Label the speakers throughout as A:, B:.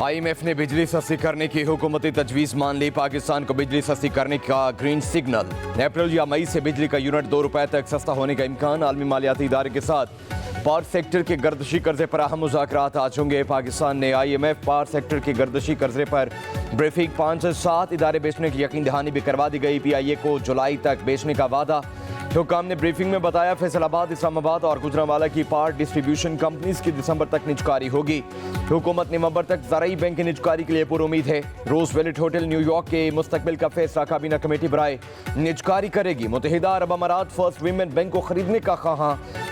A: IMF ने बिजली सस्ती करने की हुकूमती तजवीज़ मान ली। पाकिस्तान को बिजली सस्ती करने का ग्रीन सिग्नल। अप्रैल या मई से बिजली का यूनिट 2 रुपए तक सस्ता होने का इम्कान। आलमी मालियाती इदारे के साथ पावर सेक्टर के गर्दशी कर्जे पर अहम मुज़ाकरात आज होंगे। पाकिस्तान ने IMF पावर सेक्टर के गर्दशी कर्जे पर ब्रीफिंग 5 से 7 इदारे बेचने की यकीन दहानी भी करवा दी गई। PIA को जुलाई तक बेचने का वादा। हुकाम ने ब्रीफिंग में बताया फैसलाबाद, इस्लामाबाद और गुजरांवाला की पावर डिस्ट्रीब्यूशन कंपनीज की दिसंबर तक निजकारी होगी। हुकूमत नवंबर तक ज़राई बैंक की निजकारी के लिए पुरुमीद है। रोज वेलेट होटल न्यूयॉर्क के मुस्तकबिल का फैसला काबीना कमेटी बराए निजकारी करेगी। मुत्तहिदा अरब अमारात फर्स्ट वीमेन बैंक को खरीदने का कहा।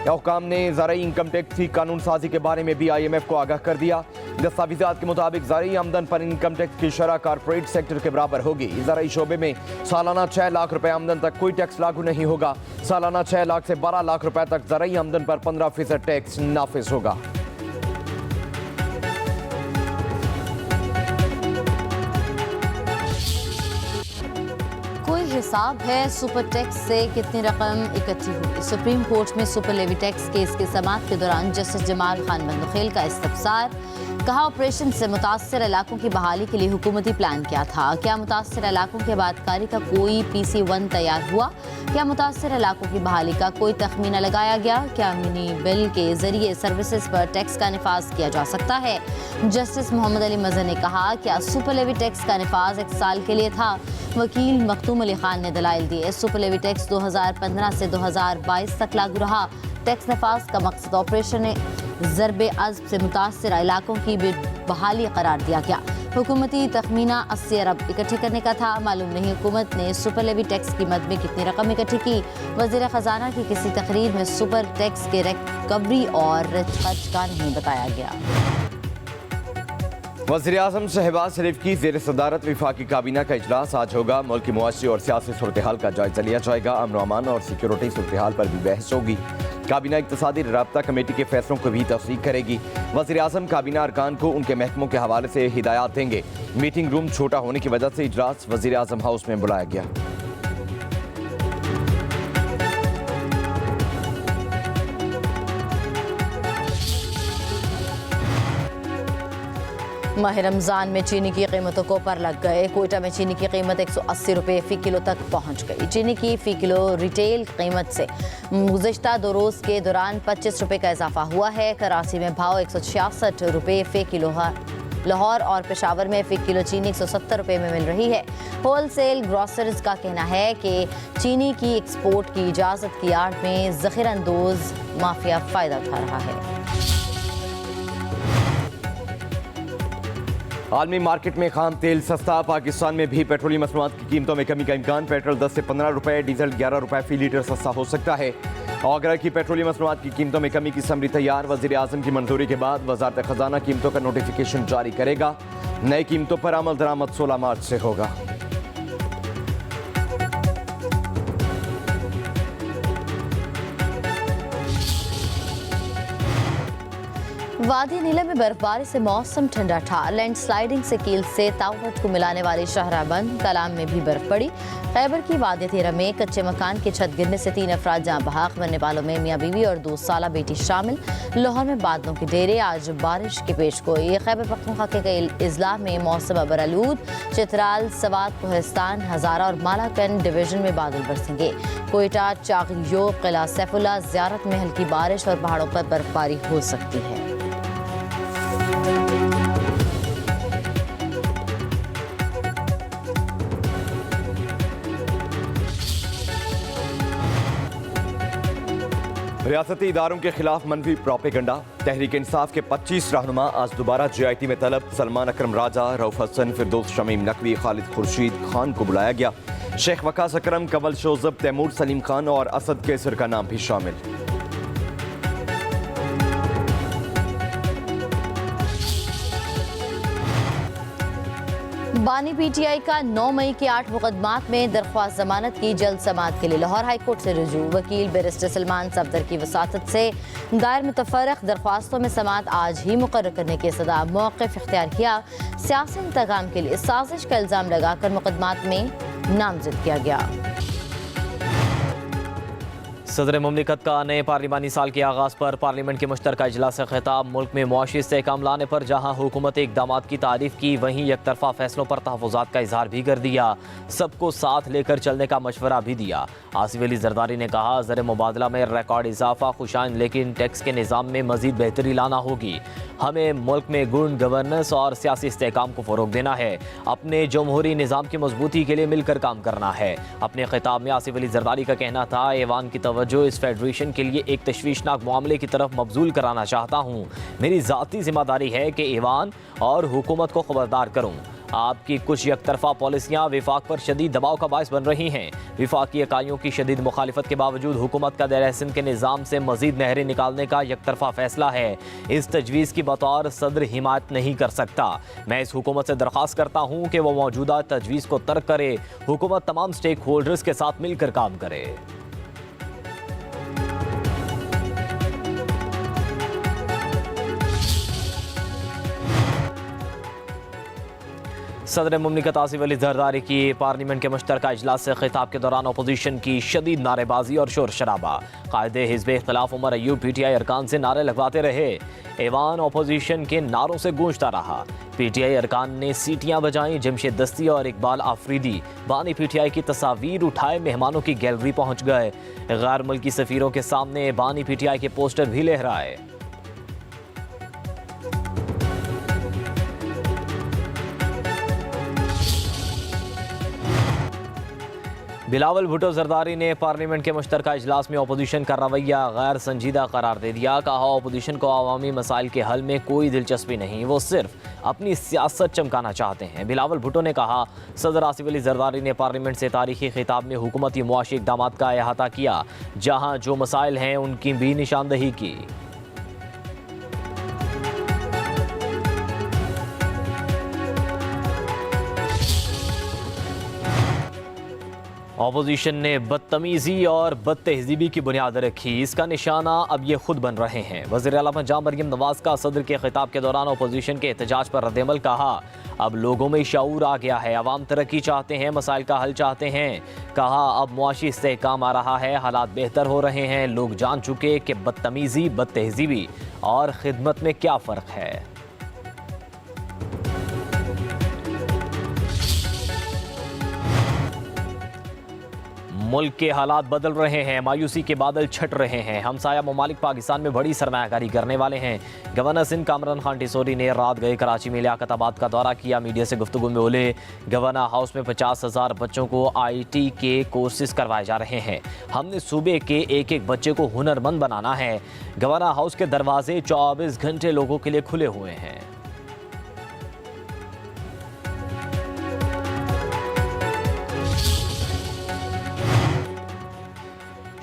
A: हुकाम ने ज़राई इनकम टैक्स की कानून साजी के बारे में भी IMF को आगाह कर दिया। दस्तावेज़ात के मुताबिक ज़राई आमदन पर इनकम टैक्स की शरह कॉर्पोरेट सेक्टर के बराबर होगी। ज़राई शोबे में सालाना 6 लाख रुपए आमदन तक कोई टैक्स लागू नहीं होगा। सालाना 6 लाख से 12 लाख रुपए तक ज़राई आमदन पर 15% टैक्स नाफिज होगा।
B: कोई हिसाब है सुपर टैक्स से कितनी रकम इकट्ठी हुई? सुप्रीम कोर्ट में सुपर लेवी टैक्स केस की समाअत के दौरान जस्टिस जमाल खान बंदखेल का इस्तफसार। कहा ऑपरेशन से मुतासर इलाकों की बहाली के लिए हुकूमती प्लान क्या था? क्या मुतासर इलाकों की आबादकारी का कोई PC1 तैयार हुआ? क्या मुतासर इलाकों की बहाली का कोई तखमीना लगाया गया? क्या मिनी बिल के जरिए सर्विसेज पर टैक्स का निफाज किया जा सकता है? जस्टिस मोहम्मद अली मजहर ने कहा क्या सुपर लेवी टैक्स का निफाज 1 साल के लिए था? वकील मखदूम अली खान ने दलाइल दिए। सुपर लेवी टैक्स 2015 से 2022 तक लागू रहा। टैक्स नफाज का मकसद ऑपरेशन ज़रबे अज़्ब से मुतासर इलाकों की बहाली करार दिया गया। हुकूमती तखमीना 80 अरब इकट्ठे करने का था। मालूम नहीं हुकूमत ने सुपर लेवी टैक्स कीमत में कितनी रकम इकट्ठी की। वज़ीर ख़जाना की किसी तकरीर में सुपर टैक्स के रिकवरी और खर्च का नहीं बताया गया।
A: वज़ीर आज़म शहबाज शरीफ की ज़ेर सदारत वफाकी काबीना का इजलास आज होगा। मुल्क की मुआशी और सियासी सूरत हाल का जायजा लिया जाएगा। अमन व अमान और सिक्योरिटी सूरत हाल पर भी बहस होगी। काबीना इक़्तिसादी राब्ता कमेटी के फैसलों को भी तस्दीक करेगी। वज़ीर आज़म काबीना अरकान को उनके महकमों के हवाले से हिदायत देंगे। मीटिंग रूम छोटा होने की वजह से इजलास वज़ीर आज़म हाउस में बुलाया गया।
B: माह रमज़ान में चीनी की कीमतों को पर लग गए। कोयटा में चीनी की कीमत 180 रुपये फ़ी किलो तक पहुँच गई। चीनी की फ़ी किलो रिटेल कीमत से गुज़िश्ता 2 रोज़ के दौरान 25 रुपये का इजाफा हुआ है। कराची में भाव 166 रुपये फ़ी किलो है। लाहौर और पेशावर में फ़ी किलो चीनी 170 रुपये में मिल रही है। होल सेल ग्रॉसरीज का कहना है कि चीनी की एक्सपोर्ट की इजाज़त की आड़ में ज़ख़ीरा अंदोज़ माफिया फ़ायदा उठा रहा है।
A: आलमी मार्केट में खाम तेल सस्ता। पाकिस्तान में भी पेट्रोलियम मसनूआत की कीमतों में कमी का इम्कान। पेट्रोल 10 से 15 रुपए, डीजल 11 रुपए फ़ी लीटर सस्ता हो सकता है। आगरा की पेट्रोलियम मसनूआत की कीमतों में कमी की समरी तैयार। वज़ीर आज़म की मंजूरी के बाद वज़ारत ख़जाना कीमतों का नोटिफिकेशन जारी करेगा। नई कीमतों पर अमल दरामद 16 मार्च से होगा।
B: वादी नीला में बर्फबारी से मौसम ठंडा था। लैंडस्लाइडिंग से कील से तावट को मिलाने वाली शाहरा बंद कलाम में भी बर्फ पड़ी। खैबर की वादी तेरा में कच्चे मकान की छत गिरने से 3 अफराद जाँ बहक, मरने वालों में मियाँ बीवी और 2 साला बेटी शामिल। लाहौर में बादलों के डेरे, आज बारिश की पेशगोई। खैबर पख्तूनख्वा के कई अजला में मौसम अबरआलूद। चित्राल, सवात, कोहिस्तान, हज़ारा और मालाकंड डिवीजन में बादल बरसेंगे। कोयटा, चागियो, किला सैफुल्ला, ज़ियारत में हल्की बारिश और पहाड़ों पर बर्फबारी हो सकती है।
A: रियासती इदारों के खिलाफ मनफी प्रोपेगंडा। तहरीक इंसाफ के 25 रहनुमा आज दोबारा JIT में तलब। सलमान अकरम राजा, रऊफ हसन, फिरदौस शमीम नकवी, खालिद खुर्शीद खान को बुलाया गया। शेख वकास अकरम, कमल शोजब, तैमूर सलीम खान और असद कैसर का नाम भी शामिल।
B: बानी PTI का 9 मई के 8 मुकदमात में दरख्वास्त जमानत की जल्द समाअत के लिए लाहौर हाई कोर्ट से रुजू। वकील बैरिस्टर सलमान सफदर की वसातत से दायर मुतफरक दरख्वास्तों में समाअत आज ही मुकर्रर करने के सदा मौक़िफ़ इख्तियार किया। सियासी इंतकाम के लिए साजिश का इल्ज़ाम लगाकर मुकदमात में नामजद किया गया।
C: सदर मुमलिकत का नए पार्लिमानी साल के आगाज़ पर पार्लियामेंट के मुश्तरका इजलास से खिताब। मुल्क में मुआशी इस्तेहकाम लाने पर जहाँ हुकूमत इक़दामात की तारीफ की, वहीं यकतरफा फैसलों पर तहफ़्फ़ुज़ात का इजहार भी कर दिया। सबको साथ लेकर चलने का मशवरा भी दिया। आसिफ अली जरदारी ने कहा, ज़र मुबादला में रिकॉर्ड इजाफा खुशाइन, लेकिन टैक्स के निज़ाम में मज़ीद बेहतरी लाना होगी। हमें मुल्क में गुड गवर्नेंस और सियासी इस्तेहकाम को फ़रोग़ देना है। अपने जमहूरी निज़ाम की मजबूती के लिए मिलकर काम करना है। अपने खिताब में आसिफ अली जरदारी का कहना था, ऐवान की तवज्जो इस फेडरेशन के लिए एक तशवीशनाक मामले की तरफ मबजूल कराना चाहता हूँ। मेरी ज़ाती जिम्मेदारी है कि ऐवान और हुकूमत को खबरदार करूँ। आपकी कुछ यकतरफा पॉलिसियाँ विफाक पर शदीद दबाव का बायस बन रही हैं। विफाकी इकाइयों की शदीद मुखालिफत के बावजूद हुकूमत का दायरा सिंध के निज़ाम से मजीद नहरें निकालने का यकतरफा फैसला है। इस तजवीज़ की बतौर सदर हिमायत नहीं कर सकता। मैं इस हुकूमत से दरख्वास्त करता हूँ कि वह मौजूदा तजवीज़ को तर्क करे। हुकूमत तमाम स्टेक होल्डर्स के साथ मिलकर काम करे। सदर मुमलिकत आसिफ अली जरदारी की पार्लियामेंट के मुश्तरका इजलास से खिताब के दौरान अपोजिशन की शदीद नारेबाजी और शोर शराबा। कायदे हिज़्ब इख्तिलाफ उमर अयूब PTI अरकान से नारे लगवाते रहे। ऐवान अपोजिशन के नारों से गूंजता रहा। PTI अरकान ने सीटियां बजाईं। जमशेद दस्ती और इकबाल आफरीदी बानी PTI की तस्वीर उठाए मेहमानों की गैलरी पहुंच गए। गैर मुल्की सफ़ीरों के सामने बानी PTI के पोस्टर भी लहराए। बिलावल भुट्टो जरदारी ने पार्लियामेंट के मुश्तरका इजलास में अपोजिशन का रवैया गैर संजीदा करार दे दिया। कहा, अपोजिशन को अवामी मसाइल के हल में कोई दिलचस्पी नहीं, वो सिर्फ अपनी सियासत चमकाना चाहते हैं। बिलावल भुट्टो ने कहा, सदर आसिफ अली जरदारी ने पार्लियामेंट से तारीखी खिताब में हुकूमती मुआशी इक़दामात का अहाता किया, जहाँ जो मसाइल हैं उनकी भी निशानदही की। अपोजिशन ने बदतमीज़ी और बदतहज़ीबी की बुनियाद रखी, इसका निशाना अब ये खुद बन रहे हैं। वज़ीर आला पंजाब मरियम नवाज़ का सदर के खिताब के दौरान अपोजिशन के एहतजाज पर रद्दअमल। कहा, अब लोगों में शऊर आ गया है, अवाम तरक्की चाहते हैं, मसाइल का हल चाहते हैं। कहा, अब मुआशी इस्तेहकाम आ रहा है, हालात बेहतर हो रहे हैं। लोग जान चुके कि बदतमीज़ी, बदतहज़ीबी और खिदमत में क्या फ़र्क है। मुल्क के हालात बदल रहे हैं, मायूसी के बादल छट रहे हैं। हमसाया ममालिक पाकिस्तान में बड़ी सरमायाकारी करने वाले हैं। गवर्नर सिंध कामरान खान टिसोरी ने रात गए कराची में लियाकताबाद का दौरा किया। मीडिया से गुफ्तगू में बोले, गवर्नर हाउस में 50,000 बच्चों को IT के कोर्सेज करवाए जा रहे हैं। हमने सूबे के एक एक बच्चे को हुनरमंद बनाना है। गवर्नर हाउस के दरवाजे 24 घंटे लोगों के लिए खुले हुए हैं।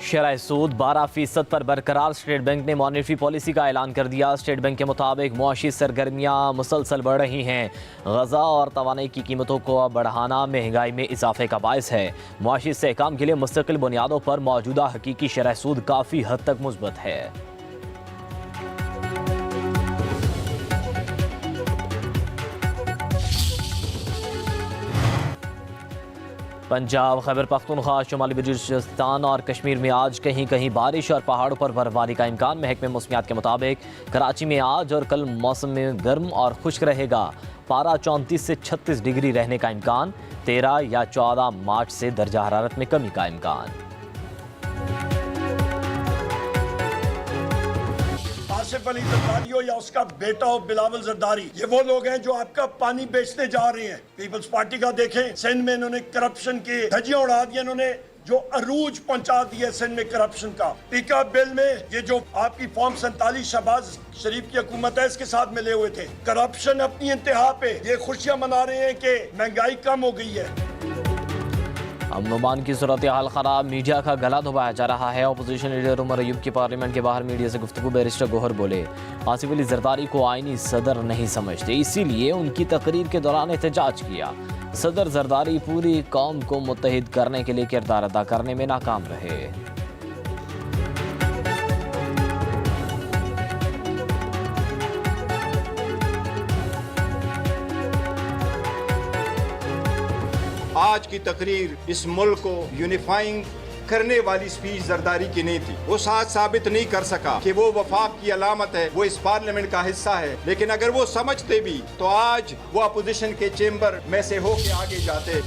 C: शरह सूद 12% पर बरकरार। स्टेट बैंक ने मॉनेटरी पॉलिसी का ऐलान कर दिया। स्टेट बैंक के मुताबिक मुआशी सरगर्मियाँ मुसलसल बढ़ रही हैं। ग़ज़ा और तवानाई की कीमतों को बढ़ाना महंगाई में इजाफे का बायस है। मुआशी इस्तेहकाम के लिए मुस्तकिल बुनियादों पर मौजूदा हकीकी शरह सूद काफ़ी हद तक मुस्बत है। पंजाब, खैबर पख्तूनख्वा, शुमाली बलूचिस्तान और कश्मीर में आज कहीं कहीं बारिश और पहाड़ों पर बर्फबारी का इम्कान। महकमे मौसमियात के मुताबिक कराची में आज और कल मौसम में गर्म और खुश्क रहेगा। पारा 34 से 36 डिग्री रहने का इम्कान। 13 या 14 मार्च से दर्जा हरारत में कमी का इम्कान।
D: आसिफ अली जरदारी हो या उसका बेटा हो बिलावल जरदारी, ये वो लोग हैं जो आपका पानी बेचने जा रहे हैं। पीपल्स पार्टी का देखें, सिंध में इन्होंने करप्शन की धज्जियां उड़ा दी। इन्होंने जो अरूज पहुंचा दिया सिंध में करप्शन का। पीका बिल में ये जो आपकी फॉर्म 47 शहबाज शरीफ की हुकूमत है, इसके साथ मिले हुए थे। करप्शन अपनी इंतहा पे। ये खुशियां मना रहे हैं कि महंगाई कम हो गई है।
C: अमन की सूरत हाल खराब, मीडिया का गला दबाया जा रहा है। अपोजिशन लीडर उमर अयूब की पार्लियामेंट के बाहर मीडिया से गुफ्तगू। बैरिस्टर गोहर बोले, आसिफ अली जरदारी को आईनी सदर नहीं समझते, इसीलिए उनकी तकरीर के दौरान एहतजाज किया। सदर जरदारी पूरी कौम को मुत्तहिद करने के लिए किरदार अदा करने में नाकाम रहे।
E: आज की तकरीर इस मुल्क को यूनिफाइंग करने वाली स्पीच जरदारी की नहीं थी। वो साथ साबित नहीं कर सका कि वो वफाक की अलामत है, वो इस पार्लियामेंट का हिस्सा है। लेकिन अगर वो समझते भी तो आज वो अपोजिशन के चेंबर में से होके आगे जाते।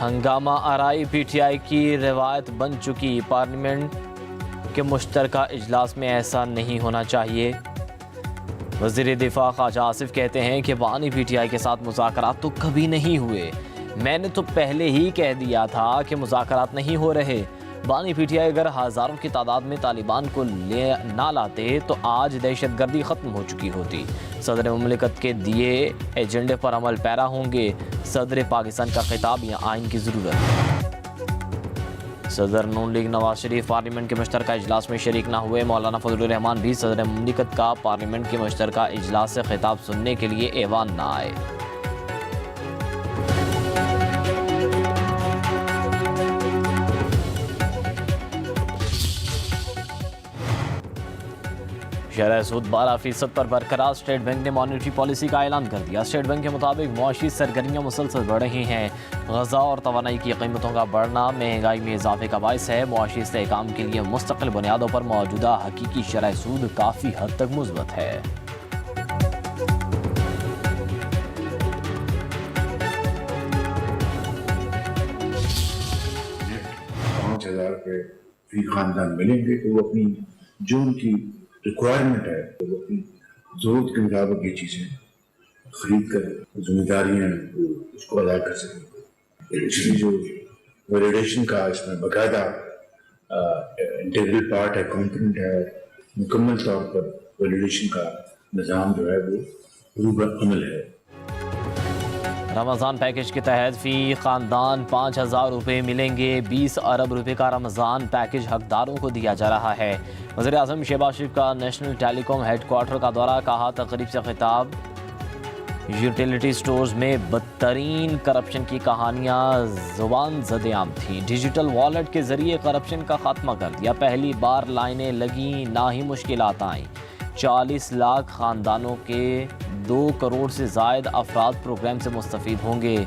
C: हंगामा आराई पीटीआई की रिवायत बन चुकी। पार्लियामेंट के मुश्तरका इजलास में ऐसा नहीं होना चाहिए। वज़ीर दिफा ख्वाजा आसिफ कहते हैं कि बानी पीटीआई के साथ मुज़ाकरात तो कभी नहीं हुए। मैंने तो पहले ही कह दिया था कि मुज़ाकरात नहीं हो रहे। बानी पीटीआई अगर हज़ारों की तादाद में तालिबान को ना लाते तो आज दहशतगर्दी ख़त्म हो चुकी होती। सदर मुमलिकत के दिए एजेंडे पर अमल पैरा होंगे। सदर पाकिस्तान का खिताब या आइन की ज़रूरत है। सदर नून लीग नवाज शरीफ पार्लियामेंट के मुश्तरका इजलास में शरीक ना हुए। मौलाना फजलुर रहमान भी सदर मुमलिकत का पार्लियामेंट के मुश्तरका इजलास से खिताब सुनने के लिए ऐवान ना आए। शरह सूद 12% पर बरकरार। स्टेट बैंक ने मॉनेटरी पॉलिसी का ऐलान कर दिया। स्टेट बैंक के मुताबिक मुआशी सरगर्मियाँ मुसलसल बढ़ रही हैं। ग़ज़ा और तवानाई की कीमतों का बढ़ना महंगाई में इजाफे का बायस है। मुआशी इस्तेहकाम के लिए मुस्तकिल बुनियादों पर मौजूदा हकीकी शरह सूद काफ़ी हद तक मुस्बत है।
F: 5,000 रुपये फी खानदान मिलेंगे तो वो अपनी जो उनकी रिक्वायरमेंट है तो वो अपनी जरूरत के मुताबिक ये चीज़ें खरीद कर जिम्मेदारियाँ उसको अदा कर सकें। इसलिए जो वैलिडेशन का इसमें बाकायदा इंटीग्रल पार्ट है, कंपोनेंट है, मुकम्मल तौर पर वैलिडेशन का निज़ाम जो है वो रूब अमल है।
C: रमज़ान पैकेज के तहत फ़ी ख़ानदान 5,000 रुपये मिलेंगे। 20 अरब रुपये का रमज़ान पैकेज हकदारों को दिया जा रहा है। वज़ीर आज़म शहबाज शरीफ का नेशनल टेलीकॉम हेडक्वार्टर का दौरा। कहा तकरीब से खिताब। यूटिलिटी स्टोर्स में बदतरीन करप्शन की कहानियाँ ज़ुबान ज़द-ए-आम थी। डिजिटल वॉलेट के ज़रिए करप्शन का खात्मा कर दिया। पहली बार लाइनें लगी, ना ही मुश्किलात आईं। 40 लाख ख़ानदानों के 2 करोड़ से ज़ायद अफराद प्रोग्राम से मुस्तफ़ीद होंगे।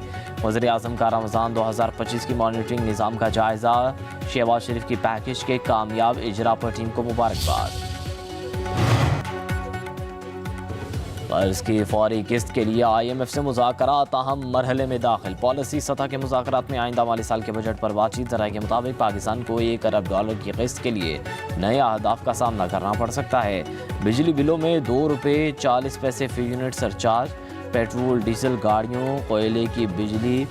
C: वज़ीर आज़म का रमज़ान 2025 की मॉनिटरिंग निज़ाम का जायज़ा। शहबाज शरीफ की पैकेज के कामयाब इजरा पर टीम को मुबारकबाद। कर्ज की फौरी किस्त के लिए IMF से मुज़ाकरात अहम मरहले में दाखिल। पॉलिसी सतह के मुज़ाकरात में आइंदा माली साल के बजट पर बातचीत। ज़राए के मुताबिक पाकिस्तान को $1 अरब की किस्त के लिए नए अहदाफ का सामना करना पड़ सकता है। बिजली बिलों में ₹2.40 फ़ी यूनिट सरचार्ज। पेट्रोल डीजल गाड़ियों, कोयले की बिजली